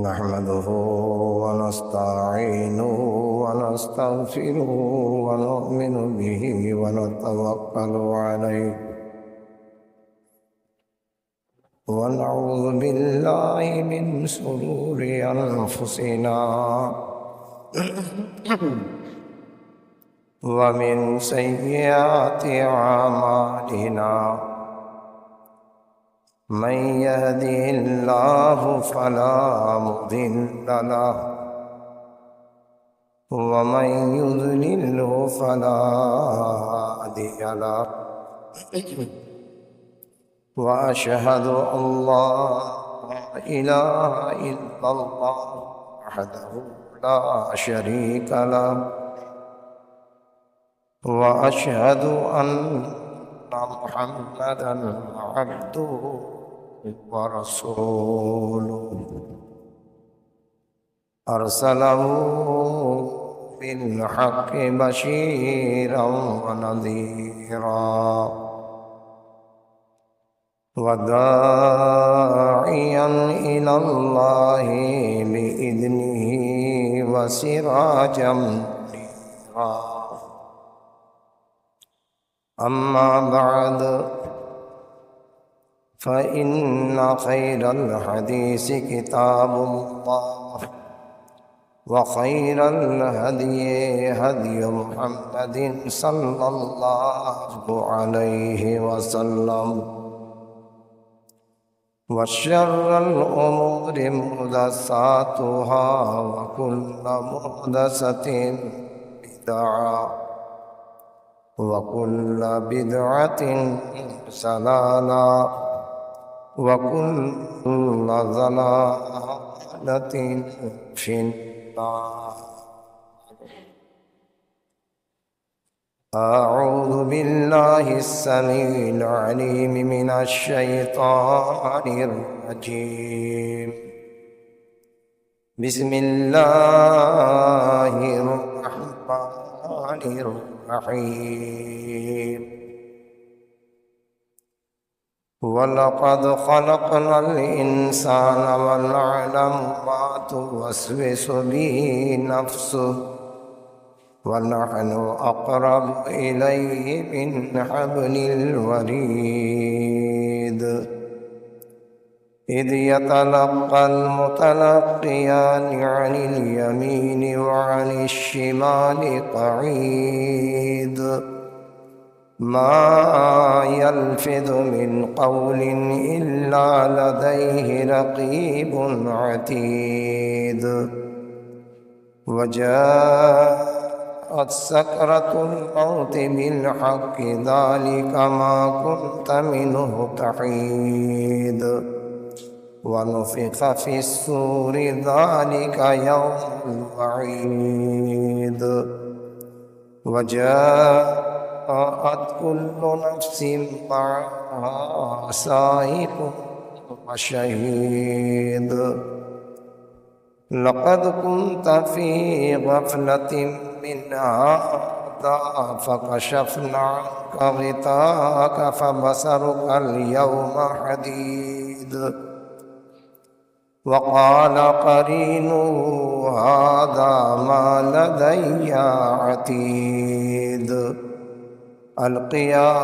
نحمده ونستعينه ونستغفره ونؤمن به ونتوكل عليه ونعوذ بالله من شرور أنفسنا ومن سيئات أعمالنا من يهده الله فلا مضل له ومن يضلله فلا هادي له وأشهد أن لا إله إلا الله وحده لا شريك له وأشهد أن محمدا عبده ورسوله أرسله بالحق بشيرا ونذيرا وداعيا إلى الله بإذنه وسراجا منيرا أما بعد فإن خير الحديث كتاب الله وخير الهدي هدي محمد صلى الله عليه وسلم وشر الأمور محدثاتها وكل محدثة بدعة وكل بدعة ضلالة وكل ضلالة في النار. أعوذ بالله السميع العليم من الشيطان الرجيم. بسم الله الرحمن الرحيم. ولقد خلقنا الإنسان ونعلم ما توسوس به نفسه ونحن أقرب إليه من حبل الوريد إذ يتلقى المتلقيان عن اليمين وعن الشمال قعيد ما يلفظ من قول إلا لديه رقيب عتيد وجاءت سكرة الموت بالحق ذلك ما كنت منه تحيد ونفخ في الصور ذلك يوم الوعيد وجاءت كل نفس معها سائق وشهيد لقد كنت في غفلة من هذا فكشفنا عنك غطاءك فبصرك اليوم حديد وقال قرينه هذا ما لدي عتيد ألقيا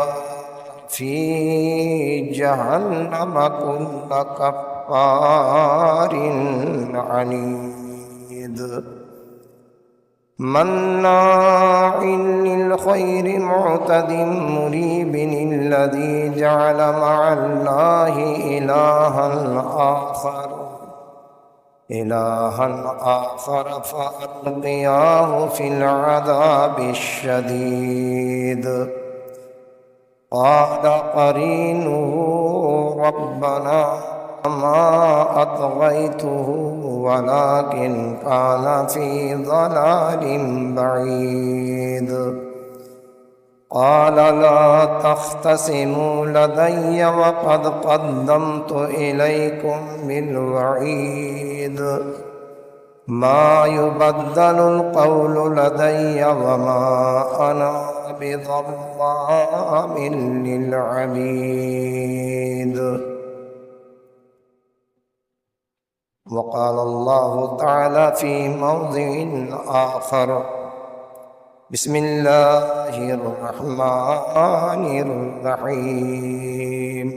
في جهنم كل كفار عنيد مناع للخير معتد مريب الذي جعل مع الله إلها آخر فألقياه في العذاب الشديد قال قرينه ربنا ما أطغيته ولكن كان في ضلال بعيد قال لا تختصموا لدي وقد قدمت إليكم بالوعيد ما يبدل القول لدي وما أنا بظلام للعبيد وقال الله تعالى في موضع آخر بسم الله الرحمن الرحيم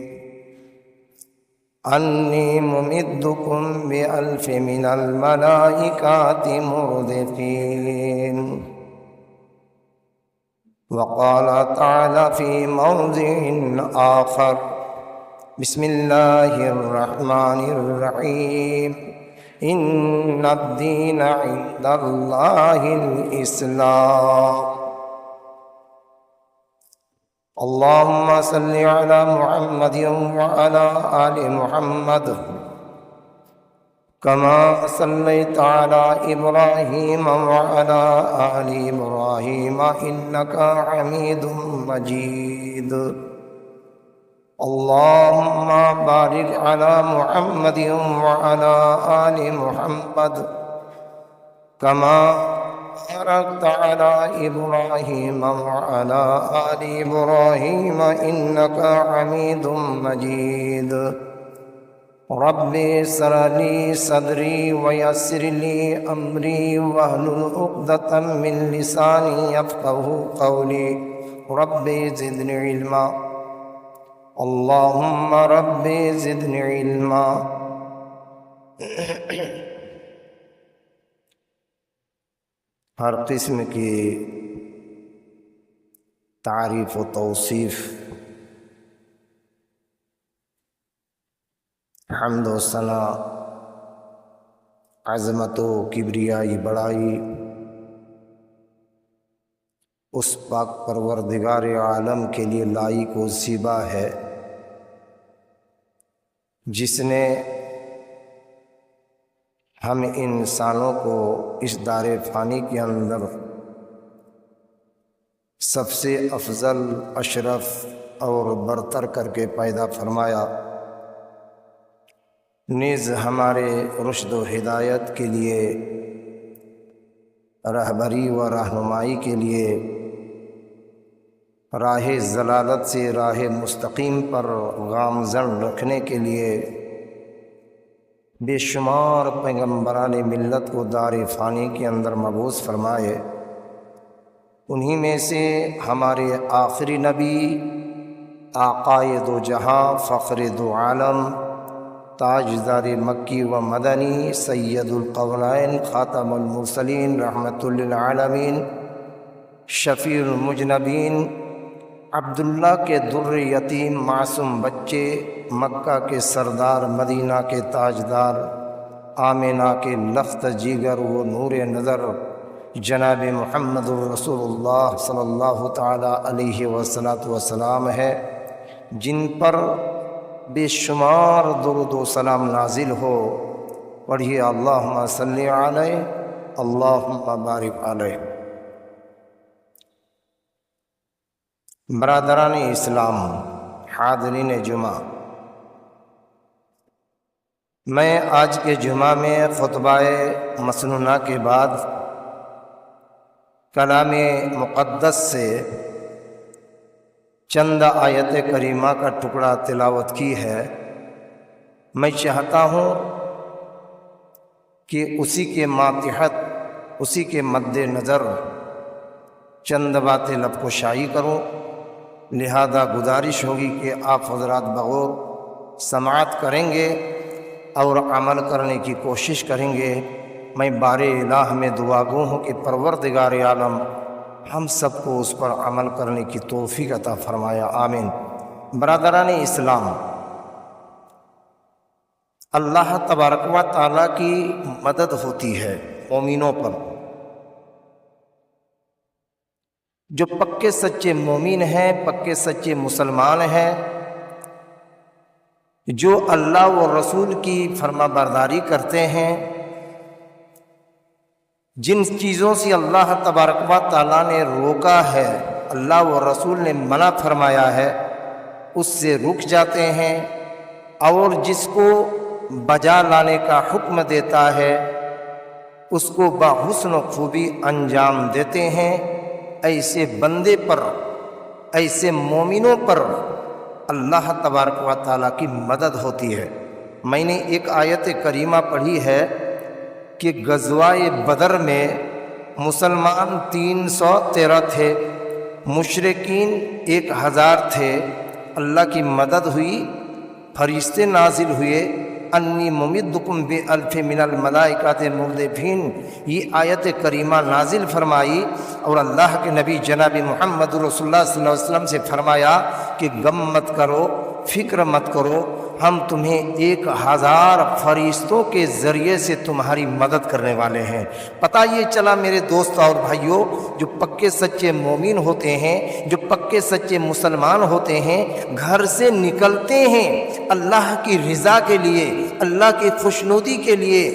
أني ممدكم ب1000 من الملائكة مردفين وقال تعالى في موضع آخر بسم الله الرحمن الرحيم إن الدين عند الله الإسلام اللهم صل على محمد وعلى آل محمد كما صليت على إبراهيم وعلى آل إبراهيم إنك حميد مجيد اللهم بارك على محمد وعلى آل محمد كما باركت على إبراهيم وعلى آل إبراهيم إنك حميد مجيد رب اشرح لي صدري ويسر لي أمري واحلل عقدة من لساني يفقهوا قولي رب زدني علما اللهم رب زدنی علما ہر قسم کی تعریف و توصیف حمد و ثنا عظمت و کبریائی بڑائی اس پاک پروردگار عالم کے لیے لائق و زیبا ہے جس نے ہم انسانوں کو اس دار فانی کے اندر سب سے افضل، اشرف اور برتر کر کے پیدا فرمایا، نیز ہمارے رشد و ہدایت کے لیے، رہبری و رہنمائی کے لیے، راہ ضلالت سے راہ مستقیم پر گامزن رکھنے کے لیے بے شمار پیغمبران ملت کو دار فانی کے اندر مبعوث فرمائے۔ انہی میں سے ہمارے آخری نبی، آقائے دو جہاں، فخر دو عالم، تاجدار مکی و مدنی، سید القونین، خاتم المرسلین، رحمت للعالمین، شفیع المجنبین، عبداللہ کے در یتیم معصوم بچے، مکہ کے سردار، مدینہ کے تاجدار، آمینہ کے لخت جیگر و نور نظر جناب محمد الرسول اللہ صلی اللہ تعالیٰ علیہ وسلم ہے، جن پر بے شمار درود و سلام نازل ہو۔ پڑھیے اللہم صلی علیہ، اللہم بارک علیہ۔ برادران اسلام، حاضرین جمعہ، میں آج کے جمعہ میں خطبہ مسنونہ کے بعد کلام مقدس سے چند آیت کریمہ کا ٹکڑا تلاوت کی ہے۔ میں چاہتا ہوں کہ اسی کے ماتحت، اسی کے مد نظر چند باتیں لب کشائی کروں، لہذا گزارش ہوگی کہ آپ حضرات بغور سماعت کریں گے اور عمل کرنے کی کوشش کریں گے۔ میں بار الہ میں دعا گو ہوں کہ پروردگار عالم ہم سب کو اس پر عمل کرنے کی توفیق عطا فرمایا، آمین۔ برادران اسلام، اللہ تبارک و تعالیٰ کی مدد ہوتی ہے مومنوں پر۔ جو پکے سچے مومن ہیں، پکے سچے مسلمان ہیں، جو اللہ و رسول کی فرما برداری کرتے ہیں، جن چیزوں سے اللہ تبارک و تعالیٰ نے روکا ہے، اللہ و رسول نے منع فرمایا ہے، اس سے رک جاتے ہیں، اور جس کو بجا لانے کا حکم دیتا ہے اس کو بحسن و خوبی انجام دیتے ہیں۔ ایسے بندے پر، ایسے مومنوں پر اللہ تبارک و تعالیٰ کی مدد ہوتی ہے۔ میں نے ایک آیت کریمہ پڑھی ہے کہ غزوہ بدر میں مسلمان 313 تھے، مشرکین 1000 تھے، اللہ کی مدد ہوئی، فرشتے نازل ہوئے، انی ممدکم بالف من الملائکۃ مردفین، یہ آیت کریمہ نازل فرمائی اور اللہ کے نبی جناب محمد رسول اللہ صلی اللہ علیہ وسلم سے فرمایا کہ غم مت کرو، فکر مت کرو، ہم تمہیں 1000 فرشتوں کے ذریعے سے تمہاری مدد کرنے والے ہیں۔ پتہ یہ چلا میرے دوست اور بھائیوں، جو پکے سچے مومن ہوتے ہیں، جو پکے سچے مسلمان ہوتے ہیں، گھر سے نکلتے ہیں اللہ کی رضا کے لیے، اللہ کی خوشنودی کے لیے،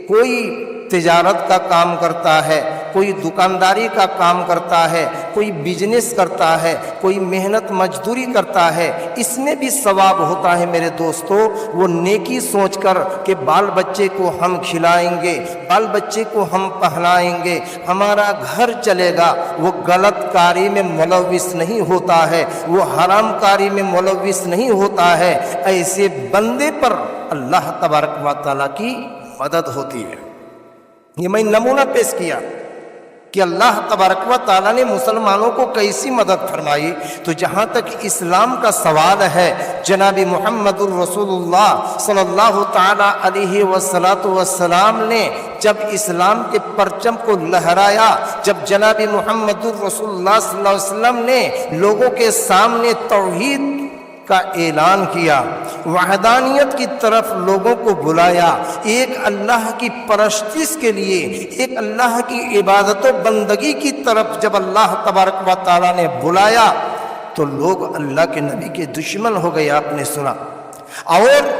کوئی تجارت کا کام کرتا ہے، کوئی دکانداری کا کام کرتا ہے، کوئی بزنس کرتا ہے، کوئی محنت مزدوری کرتا ہے، اس میں بھی ثواب ہوتا ہے میرے دوستو۔ وہ نیکی سوچ کر کہ بال بچے کو ہم کھلائیں گے، بال بچے کو ہم پہنائیں گے، ہمارا گھر چلے گا، وہ غلط کاری میں ملوث نہیں ہوتا ہے، وہ حرام کاری میں ملوث نہیں ہوتا ہے، ایسے بندے پر اللہ تبارک و تعالیٰ کی مدد ہوتی ہے۔ یہ میں نمونہ پیش کیا کہ اللہ تبارک و تعالیٰ نے مسلمانوں کو کیسی مدد فرمائی۔ تو جہاں تک اسلام کا سوال ہے، جناب محمد الرسول اللہ صلی اللہ تعالیٰ علیہ وسلم نے جب اسلام کے پرچم کو لہرایا، جب جناب محمد الرسول اللہ صلی اللہ علیہ وسلم نے لوگوں کے سامنے توحید کا اعلان کیا، وحدانیت کی طرف لوگوں کو بلایا، ایک اللہ کی پرستش کے لیے، ایک اللہ کی عبادت و بندگی کی طرف جب اللہ تبارک و تعالیٰ نے بلایا تو لوگ اللہ کے نبی کے دشمن ہو گئے، آپ نے سنا۔ اور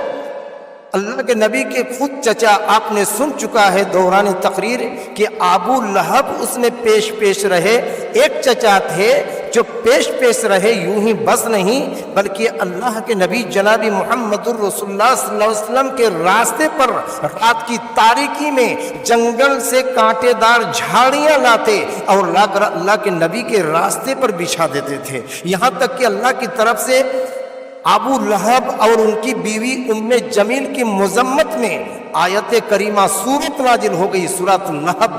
اللہ کے نبی کے خود چچا آپ نے سن چکا ہے دوران تقریر کہ ابو لہب اس میں پیش رہے۔ ایک چچا تھے جو پیش رہے، یوں ہی بس نہیں بلکہ اللہ کے نبی جناب محمد الرسول اللہ صلی اللہ علیہ وسلم کے راستے پر رات کی تاریکی میں جنگل سے کانٹے دار جھاڑیاں لاتے اور اللہ کے نبی کے راستے پر بچھا دیتے تھے، یہاں تک کہ اللہ کی طرف سے ابو لہب اور ان کی بیوی ام جمیل کی مذمت میں آیت کریمہ سورت نازل ہو گئی، سورۃ اللہب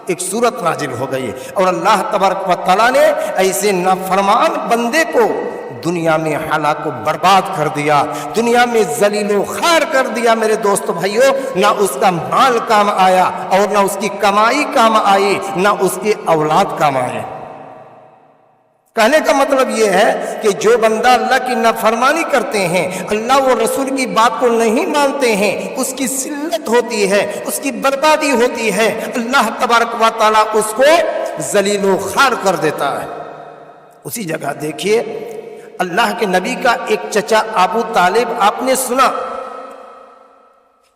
ایک سورت نازل ہو گئی، اور اللہ تبارک و تعالیٰ نے ایسے نافرمان بندے کو دنیا میں ہلاک و برباد کر دیا، دنیا میں ذلیل و خوار کر دیا۔ میرے دوستو بھائیو، نہ اس کا مال کام آیا اور نہ اس کی کمائی کام آئی، نہ اس کی اولاد کام آئے۔ کہنے کا مطلب یہ ہے کہ جو بندہ اللہ کی نافرمانی کرتے ہیں، اللہ و رسول کی بات کو نہیں مانتے ہیں، اس کی ذلت ہوتی ہے، اس کی بربادی ہوتی ہے، اللہ تبارک و تعالیٰ اس کو ذلیل و خوار کر دیتا ہے۔ اسی جگہ دیکھیے اللہ کے نبی کا ایک چچا ابو طالب، آپ نے سنا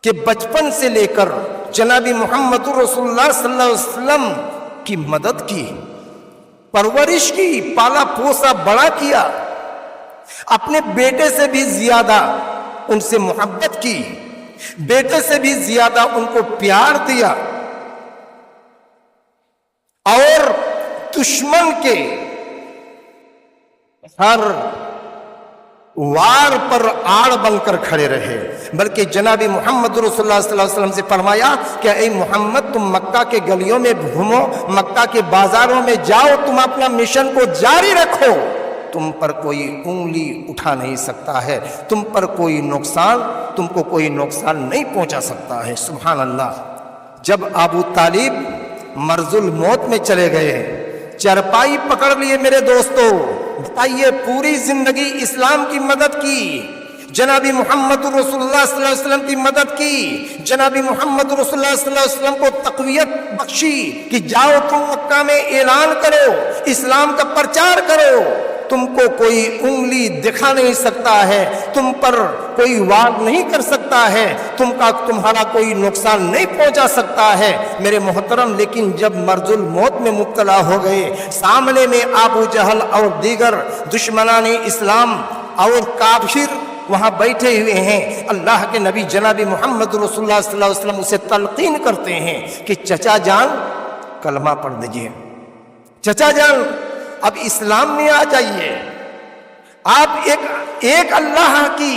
کہ بچپن سے لے کر جناب محمد رسول اللہ صلی اللہ علیہ وسلم کی مدد کی، پرورش کی، پالا پوسا بڑا کیا، اپنے بیٹے سے بھی زیادہ ان سے محبت کی، بیٹے سے بھی زیادہ ان کو پیار دیا، اور دشمن کے ہر وار پر آڑ بن کر کھڑے رہے، بلکہ جناب محمد رسول اللہ صلی اللہ علیہ وسلم سے فرمایا کہ اے محمد تم مکہ کے گلیوں میں گھومو، مکہ کے بازاروں میں جاؤ، تم اپنا مشن کو جاری رکھو، تم پر کوئی انگلی اٹھا نہیں سکتا ہے، تم پر کوئی نقصان، تم کو کوئی نقصان نہیں پہنچا سکتا ہے۔ سبحان اللہ۔ جب ابو طالب مرض الموت میں چلے گئے، چرپائی پکڑ لیے، میرے دوستو بتائیے، پوری زندگی اسلام کی مدد کی، جناب محمد رسول اللہ صلی اللہ علیہ وسلم کی مدد کی، جناب محمد رسول اللہ صلی اللہ علیہ وسلم کو تقویت بخشی کہ جاؤ تم مکہ میں اعلان کرو، اسلام کا پرچار کرو، تم کو کوئی انگلی دکھا نہیں سکتا ہے، تم پر کوئی وار نہیں کر سکتا ہے، تمہارا کوئی نقصان نہیں پہنچا سکتا ہے میرے محترم۔ لیکن جب مرض الموت میں مبتلا ہو گئے، سامنے میں ابو جہل اور دیگر دشمنان اسلام اور کافر وہاں بیٹھے ہوئے ہیں، اللہ کے نبی جناب محمد رسول اللہ صلی اللہ علیہ وسلم اسے تلقین کرتے ہیں کہ چچا جان کلمہ پڑھ دیجئے، چچا جان اب اسلام میں آ جائیے، آپ ایک اللہ کی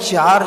4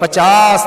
50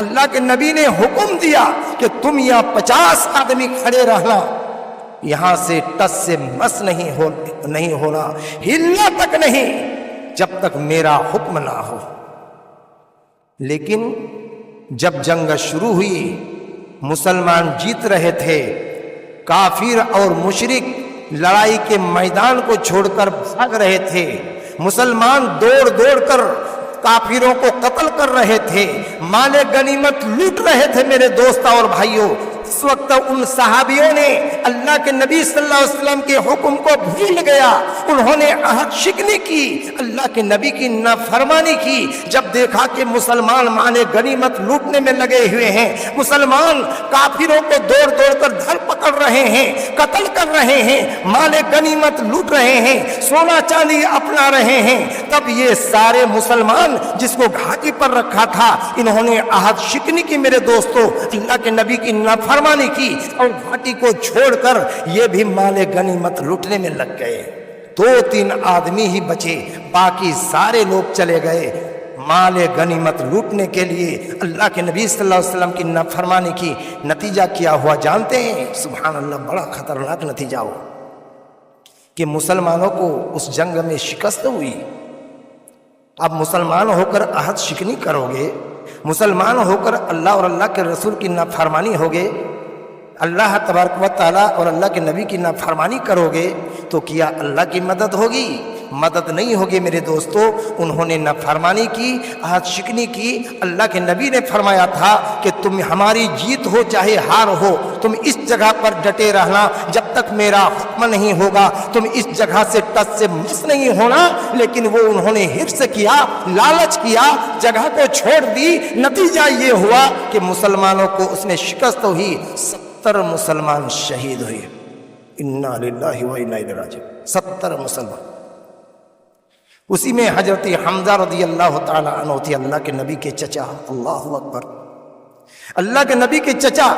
اللہ کے نبی نے حکم دیا کہ تم یہاں 50 آدمی کھڑے رہنا، یہاں سے ٹس سے مس نہیں ہونا، ہلنا تک نہیں جب تک میرا حکم نہ ہو۔ لیکن جب جنگ شروع ہوئی، مسلمان جیت رہے تھے، کافر اور مشرک لڑائی کے میدان کو چھوڑ کر بھاگ رہے تھے، مسلمان دوڑ دوڑ کر کافروں کو قتل کر رہے تھے، مال غنیمت لوٹ رہے تھے۔ میرے دوستوں اور بھائیوں، اس وقت ان صحابیوں نے اللہ کے نبی صلی اللہ علیہ وسلم کے حکم کو بھول گیا، انہوں نے عہد شکنی کی، اللہ کے نبی کی نافرمانی کی۔ جب دیکھا کہ مسلمان مال غنیمت لوٹنے میں لگے ہوئے ہیں، مسلمان کافروں کو دوڑ دوڑ کر دھر پکڑ رہے ہیں، قتل کر رہے ہیں، مال غنیمت لوٹ رہے ہیں، سونا چاندی اپنا رہے ہیں، تب یہ سارے مسلمان جس کو گھاٹی پر رکھا تھا، انہوں نے عہد شکنی کی میرے دوستوں، اللہ کے نبی کی نافرمانی کی اور گھاٹی کو چھوڑ کر یہ بھی مال غنیمت لوٹنے میں لگ گئے۔ 2-3 آدمی ہی بچے، باقی سارے لوگ چلے گئے مال غنیمت لوٹنے کے لیے، اللہ کے نبی صلی اللہ علیہ وسلم کی نافرمانی کی۔ نتیجہ کیا ہوا جانتے ہیں؟ سبحان اللہ، بڑا خطرناک نتیجہ ہوا کہ مسلمانوں کو اس جنگ میں شکست ہوئی۔ اب مسلمان ہو کر عہد شکنی کرو گے، مسلمان ہو کر اللہ اور اللہ کے رسول کی نافرمانی ہوگے، اللہ تبارک و تعالیٰ اور اللہ کے نبی کی نافرمانی کرو گے تو کیا اللہ کی مدد ہوگی؟ مدد نہیں ہوگی میرے دوستو۔ انہوں نے نافرمانی کی، عہد شکنی کی۔ اللہ کے نبی نے فرمایا تھا کہ تم ہماری جیت ہو چاہے ہار ہو، تم اس جگہ پر ڈٹے رہنا جب تک میرا حکم نہیں ہوگا، تم اس جگہ سے ٹس سے مس نہیں ہونا۔ لیکن وہ انہوں نے حرص کیا، لالچ کیا، جگہ کو چھوڑ دی۔ نتیجہ یہ ہوا کہ مسلمانوں کو اس میں شکست ہوئی، 70 مسلمان شہید ہوئے۔ انا للہ و انا الیہ راجعون، 70 مسلمان۔ اسی میں حضرت حمزہ رضی اللہ تعالی عنہ تھے، اللہ کے نبی کے چچا۔ اللہ اکبر، اللہ کے نبی کے چچا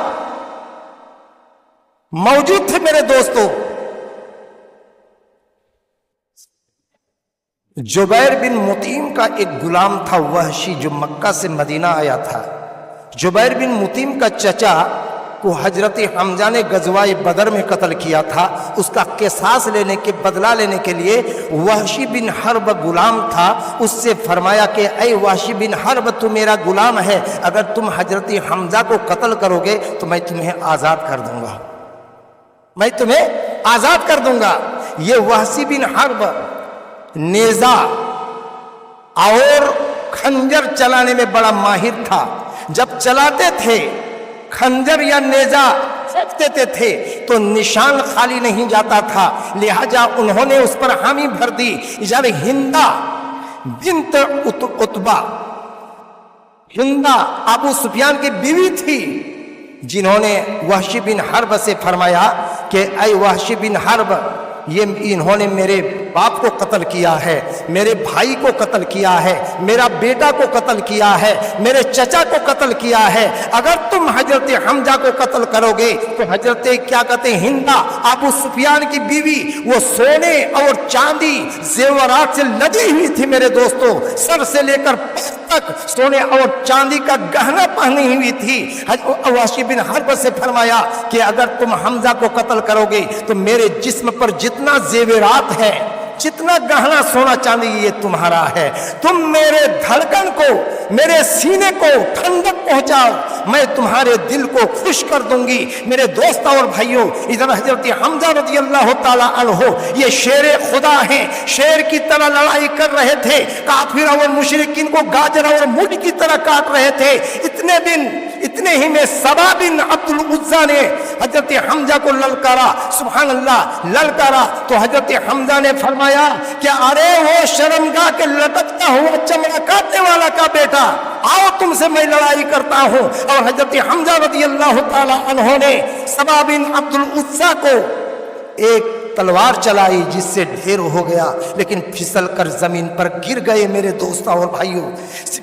موجود تھے میرے دوستو۔ جبیر بن مطعم کا ایک غلام تھا وحشی، جو مکہ سے مدینہ آیا تھا۔ جبیر بن مطعم کا چچا کو حضرت حمزہ نے غزوہ بدر میں قتل کیا تھا۔ اس کا قصاص لینے کے بدلہ لینے کے لیے وحشی بن حرب غلام تھا، اس سے فرمایا کہ اے وحشی بن حرب، تو میرا غلام ہے، اگر تم حضرت حمزہ کو قتل کرو گے تو میں تمہیں آزاد کر دوں گا، میں تمہیں آزاد کر دوں گا۔ یہ وحشی بن حرب نیزہ اور خنجر چلانے میں بڑا ماہر تھا۔ جب چلاتے تھے خنجر یا نیزہ پھینک دیتے تھے تو نشان خالی نہیں جاتا تھا، لہذا انہوں نے اس پر حامی بھر دی۔ جب ہندا بنت عتبہ، ہندا ابو سفیان کی بیوی تھی، جنہوں نے وحشی بن حرب سے فرمایا کہ اے وحشی بن حرب، انہوں نے میرے باپ کو قتل کیا ہے، میرے بھائی کو قتل کیا ہے، میرا بیٹا کو قتل کیا ہے، میرے چچا کو قتل کیا ہے، اگر تم حضرت حمزہ کو قتل کرو گے تو حضرت کیا کہتے ہیں ہندا ابو سفیان کی بیوی، وہ سونے اور چاندی زیورات سے لدی ہوئی تھی میرے دوستو، سر سے لے کر پیر تک سونے اور چاندی کا گہنا پہنی ہوئی تھی۔ وحشی بن حرب سے فرمایا کہ اگر تم حمزہ کو قتل کرو گے تو میرے جسم پر جتنا زیورات ہے، جتنا گہنا سونا چاندی، یہ تمہارا ہے، تم میرے دھڑکن کو، میرے سینے کو ٹھنڈک پہنچاؤ، میں تمہارے دل کو خوش کر دوں گی۔ میرے دوستوں اور بھائیوں، ادھر حضرت حمزہ رضی اللہ تعالی عنہ یہ شیر خدا ہیں، شیر کی طرح لڑائی کر رہے تھے، کافر اور مشرکین کو گاجر اور مڈ کی طرح کاٹ رہے تھے۔ اتنے ہی میں سبا بن عبد العزا نے حضرت حمزہ کو للکارا، سبحان اللہ، للکارا تو حضرت حمزہ نے فرمایا کہ ارے وہ شرمگاہ کے لٹکتا ہوا چمڑا کاٹنے والا کا بیٹا، آؤ تم سے میں لڑائی کرتا ہوں۔ اور حضرت حمزہ رضی اللہ تعالی عنہ نے سبا بن عبد العزا کو ایک تلوار چلائی جس سے ڈھیر ہو گیا، لیکن پھسل کر زمین پر گر گئے میرے دوستوں اور بھائیوں،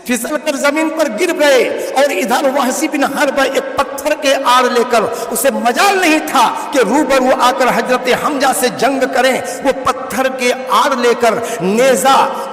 پھسل کر زمین پر گر گئے۔ اور ادھر وحشی بن حرب ایک پتھر کے آڑ لے کر، اسے مجال نہیں تھا کہ روبرو آ کر حضرت حمزہ سے جنگ کریں، وہ پتھر کے آڑ لے کر نیزہ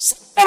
70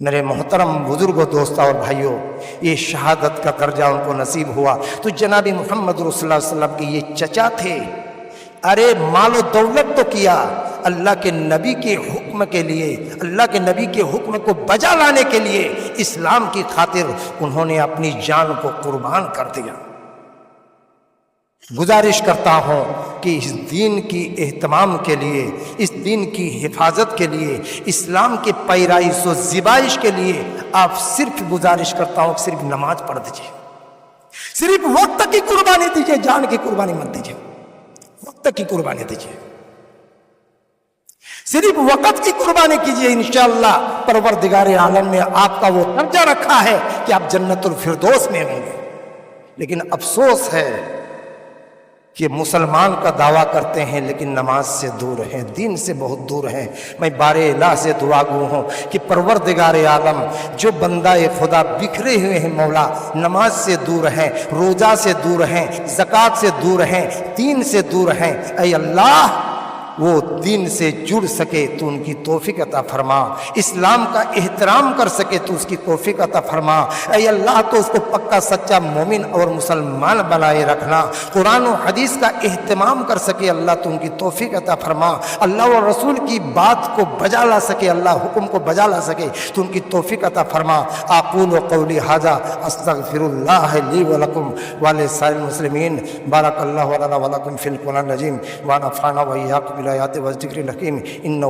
میرے محترم بزرگوں، دوستوں اور بھائیوں، یہ شہادت کا درجہ ان کو نصیب ہوا تو جناب محمد رسول اللہ صلی اللہ علیہ وسلم کے یہ چچا تھے۔ ارے مال و دولت تو کیا، اللہ کے نبی کے حکم کے لیے، اللہ کے نبی کے حکم کو بجا لانے کے لیے، اسلام کی خاطر انہوں نے اپنی جان کو قربان کر دیا۔ گزارش کرتا ہوں کہ اس دین کی اہتمام کے لیے، اس دین کی حفاظت کے لیے، اسلام کے پیرائش و زیبائش کے لیے آپ صرف گزارش کرتا ہوں کہ صرف نماز پڑھ دیجیے، صرف وقت کی قربانی دیجیے، جان کی قربانی مت دیجیے، وقت کی قربانی دیجیے، صرف وقت کی قربانی کیجیے، انشاءاللہ پروردگار عالم نے آپ کا وہ درجہ رکھا ہے کہ آپ جنت الفردوس میں ہوں گے۔ لیکن افسوس ہے کہ مسلمان کا دعویٰ کرتے ہیں لیکن نماز سے دور ہیں، دین سے بہت دور ہیں۔ میں بار الہ سے دعا گو ہوں کہ پروردگار عالم جو بندہ خدا بکھرے ہوئے ہیں مولا، نماز سے دور ہیں، روزہ سے دور ہیں، زکوٰۃ سے دور ہیں، دین سے دور ہیں، اے اللہ وہ دین سے جڑ سکے تو ان کی توفیق عطا فرما، اسلام کا احترام کر سکے تو اس کی توفیق عطا فرما، اے اللہ تو اس کو پکا سچا مومن اور مسلمان بنائے رکھنا، قرآن و حدیث کا اہتمام کر سکے اللہ تو ان کی توفیق عطا فرما، اللہ و رسول کی بات کو بجا لا سکے، اللہ حکم کو بجا لا سکے تو ان کی توفیق عطا فرما۔ اقول قولی ھذا استغفر اللہ لی ولکم ولسائر المسلمین، بارک اللہ لنا ولکم فی القرآن العظیم ونفعنا وإیاکم بالآیات والذکر الحکیم انہ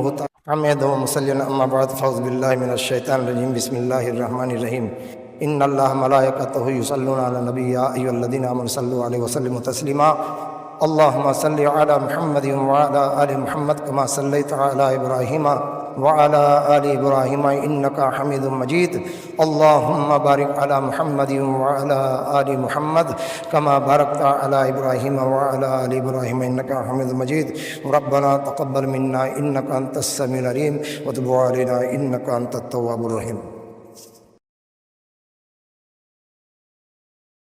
حمید و مصلی۔ اما بعد فاعوذ باللہ من الشیطان الرجیم، بسم اللہ الرحمن الرحیم۔ ان اللہ ملائکتہ یصلون علی النبی یا ایھا الذین آمنوا صلوا علیہ وسلموا تسلیما۔ اللہم صل علی محمد وعلی آل محمد کما صلیت علی ابراہیم وعلى آل إبراهيم إنك حميد مجيد۔ اللهم بارك على محمد وعلى آل محمد كما باركت على إبراهيم وعلى آل إبراهيم إنك حميد مجيد۔ ربنا تقبل منا إنك أنت السميع العليم وتب علينا إنك أنت التواب الرحيم۔